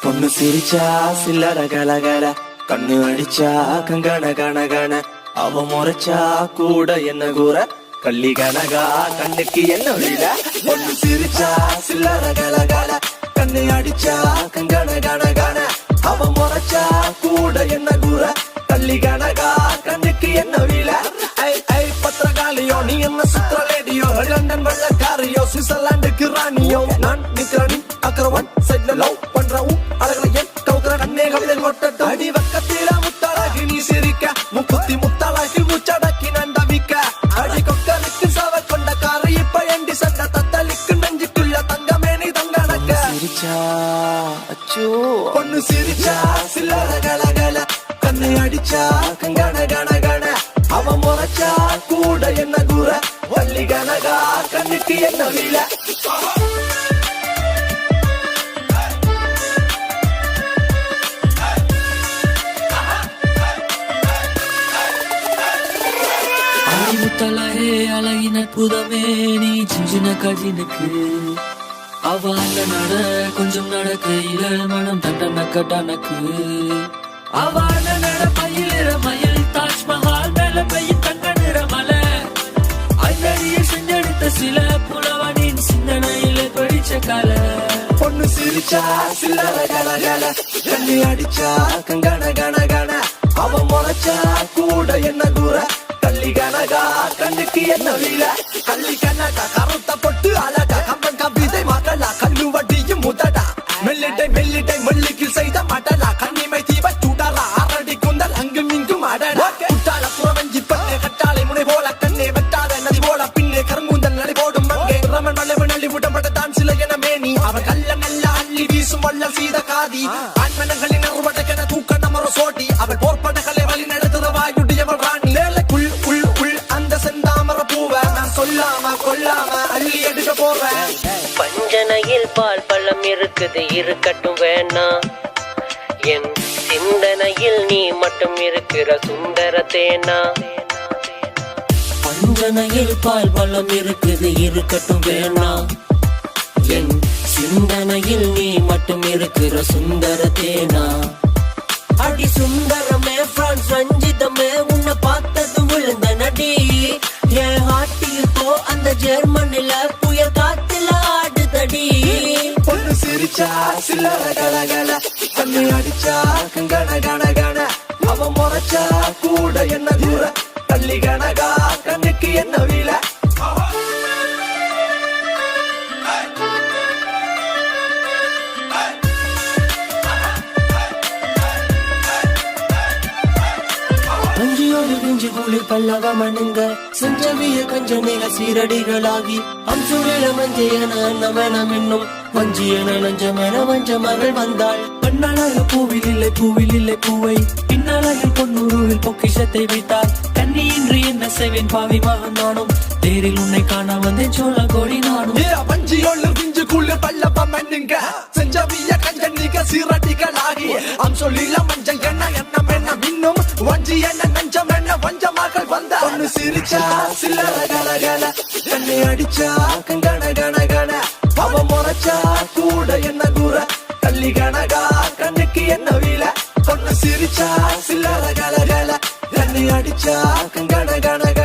பொண்ணு சிரிச்சா சில்லற கலகல, கண்ணு அடிச்சா கங்கண கணகண, அவ முறைச்சா கூட என்ன கூற, கள்ளி கனகா கண்ணுக்கு என்ன விட. பொண்ணு சிரிச்சா சில்லற கலகல, கண்ணு அடிச்சா கங்கண கணகண, அவ முறைச்சா கூட என்ன கூற, கள்ளி கனகா கண்ணுக்கு என்ன விட. ஐ ஐ பத்திரகாலியோ, நீ என்ன சுத்திர லேடியோ, லண்டன் வெள்ளக்காரியோ, சுவிட்சர்லாந்துக்கு ராணியோ, நான் நிக்கிறனி அக்கரவன் சைட்ல லவ் பண்றவும் அழகல என் கவுக்குற கண்ணே கவிதை கொட்டட்டும். அடி வக்கத்தில முத்தாளாகி நீ சிரிக்க, முக்குத்தி முத்தாளாகி முச்சடக்கி நண்டவிக்க, அடி கொக்கலுக்கு சவ கொண்ட காரை இப்ப எண்டி சண்ட தத்தளிக்கு நெஞ்சுக்குள்ள தங்கமே நீ தங்கடக்க. சிரிச்சா அச்சோ, பொண்ணு சிரிச்சா சில்லற கலகல, கண்ணு அடிச்சா கங்கண கணகண, அவ முறைச்சா கூட என்ன கூற, வள்ளி கனகா கண்ணுக்கு என்ன வீல. முத்தலகே அழகின புதமே நீ சின்ன கஜினுக்கு, அவ அந்த நட கொஞ்சம் நடக்கையில மனம் தண்டனக்க டனக்கு, அவ அந்த நட பயிலிற மயில் தாஜ்மஹால் மேல பையின் தங்க நிற மலை, அழகிய செஞ்செடுத்த சில புலவனின் சிந்தனையில படிச்ச கலை. பொண்ணு சிரிச்சா சில்லற கலகல, கண்ணி அடிச்சா கங்கண கணகண, அவ முறைச்சா கூட என்ன கூற, கள்ளி கனகா கண்ணுக்கு என்ன வீல. கள்ளி கனகா கருத்த பொட்டு அழகா, கம்பன் கவிதை மகளா, கல்லு வட்டியும் முதடா, மெல்லிட்டை மெல்லிட்டை மல்லிக்கில் செய்த மடலா, கண்ணிமை தீப சுடரா, அரடி குந்தல் அங்கும் இங்கும் அடடா, குட்டால புறவஞ்சி பட்டே கட்டாளை முனை போல, கண்ணே வெட்டாத நதி போல, பின்னே கருங்குந்தல் நடை போடும் மங்கே, ரமன் வளைவு நள்ளி விடப்பட்ட தான் சில என மேனி, அவன் கல்ல நல்ல அள்ளி வீசும் வல்ல சீத காதி, ஆண்மனங்களின் அறுவடைக்கென தூக்க நமர சோட்டி, அவள் போர்ப்படைகளை வழி நடத்துற வாயுடையவள் ராணி, சொல்லாம கொல்லாம அள்ளி எடுக்க போறேன். பஞ்சனையில் பால் பழம் இருக்குது இருக்கட்டும் வேணாம், என் சிந்தனையில் நீ மட்டும் இருக்கிற சுந்தர தேனா. பஞ்சனையில் பால் பழம் இருக்குது இருக்கட்டும் வேணாம், என் சிந்தனையில் நீ மட்டும் இருக்கிற சுந்தர தேனா. அடி சுந்தரமே பிரான்ஸ் ரஞ்சிதமே, உன்னை பார்த்தது விழுந்த நடி, என் ஹாட்டில் போ அந்த ஜெர்மனில புயல் காத்துல ஆடுதடி. பொண்ணு சிரிச்சா சில்லற கலகல, கண்ணு அடிச்சா கங்கண கணகண, அவ முறைச்சா கூட என்ன தூர, கள்ளி கனகா கண்ணுக்கு என்ன வீல. அஞ்சியோடு கூலி பல்லவ மனுங்க, செஞ்சவிய கஞ்சனிக சீரடிகளாகி, அம்சுரில மஞ்சையன அன்னமெனம் என்னும் வஞ்சியன நஞ்சமென வஞ்ச மகள் வந்தாள். பெண்ணழகு பூவில் இல்லை பூவில் இல்லை பூவை, பின்னழகில் பொன்னுருவில் பொக்கிஷத்தை வைத்தாள். கண்ணியின்றி என்ன செய்வேன் பாவி மகன் நானும், தேரில் உன்னை காண வந்தேன் சோழ கோடி நானும். வஞ்சியோடு பிஞ்சு கூலி பல்லவ மனுங்க, செஞ்சவிய கஞ்சனிக சீரடிகளாகி, அம்சுரில மஞ்சையன அன்னமெனம் இன்னும் வஞ்சியன நஞ்சமென வஞ்ச மகள் வந்தாள். பொண்ணு சிரிச்சா சில்லற கலகல, கண்ணை அடிச்சா கங்கண கணகண, அவ முறைச்சா கூட என்ன கூற, கள்ளி கனகா கண்ணுக்கு என்ன வீல. பொண்ணு சிரிச்சா சில்லற கலகல, கண்ணை அடிச்சா கங்கண கணகண,